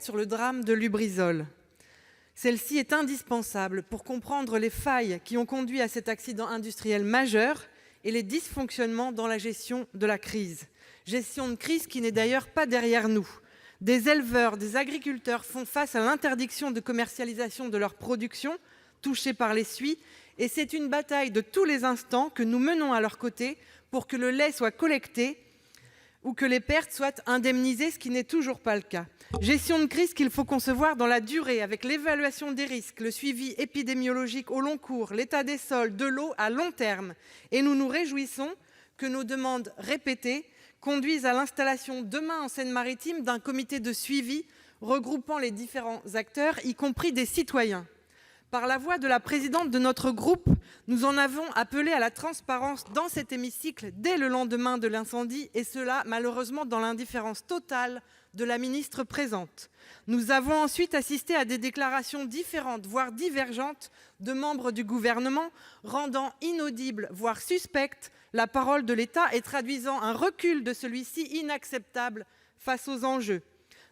Sur le drame de Lubrizol. Celle-ci est indispensable pour comprendre les failles qui ont conduit à cet accident industriel majeur et les dysfonctionnements dans la gestion de la crise. Gestion de crise qui n'est d'ailleurs pas derrière nous. Des éleveurs, des agriculteurs font face à l'interdiction de commercialisation de leur production, touchée par les suies, et c'est une bataille de tous les instants que nous menons à leur côté pour que le lait soit collecté ou que les pertes soient indemnisées, ce qui n'est toujours pas le cas. Gestion de crise qu'il faut concevoir dans la durée, avec l'évaluation des risques, le suivi épidémiologique au long cours, l'état des sols, de l'eau à long terme. Et nous nous réjouissons que nos demandes répétées conduisent à l'installation demain en Seine-Maritime d'un comité de suivi regroupant les différents acteurs, y compris des citoyens. Par la voix de la présidente de notre groupe, nous en avons appelé à la transparence dans cet hémicycle dès le lendemain de l'incendie, et cela malheureusement dans l'indifférence totale de la ministre présente. Nous avons ensuite assisté à des déclarations différentes, voire divergentes, de membres du gouvernement, rendant inaudible, voire suspecte, la parole de l'État et traduisant un recul de celui-ci inacceptable face aux enjeux.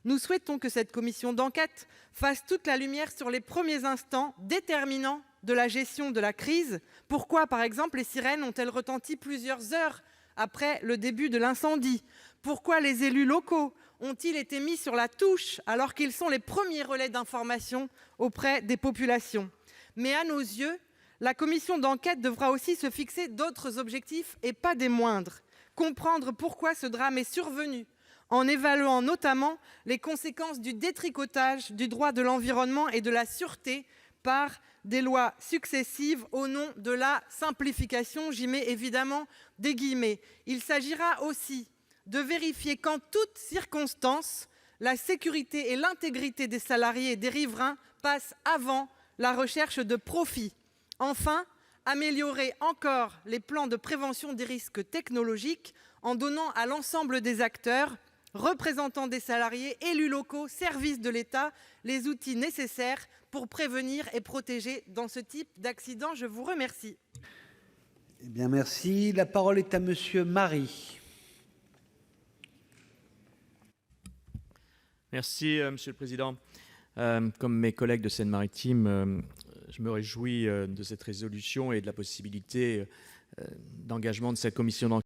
Nous souhaitons que cette commission d'enquête fasse toute la lumière sur les premiers instants déterminants de la gestion de la crise. Pourquoi, par exemple, les sirènes ont-elles retenti plusieurs heures après le début de l'incendie? Pourquoi les élus locaux ont-ils été mis sur la touche alors qu'ils sont les premiers relais d'information auprès des populations? Mais à nos yeux, la commission d'enquête devra aussi se fixer d'autres objectifs et pas des moindres. Comprendre pourquoi ce drame est survenu, en évaluant notamment les conséquences du détricotage du droit de l'environnement et de la sûreté par des lois successives au nom de la simplification. J'y mets évidemment des guillemets. Il s'agira aussi de vérifier qu'en toutes circonstances, la sécurité et l'intégrité des salariés et des riverains passent avant la recherche de profit. Enfin, améliorer encore les plans de prévention des risques technologiques en donnant à l'ensemble des acteurs, représentants des salariés, élus locaux, services de l'État, les outils nécessaires pour prévenir et protéger dans ce type d'accident. Je vous remercie. Merci. La parole est à Monsieur Marie. Merci, Monsieur le Président. Comme mes collègues de Seine-Maritime, je me réjouis de cette résolution et de la possibilité d'engagement de cette commission d'enquête.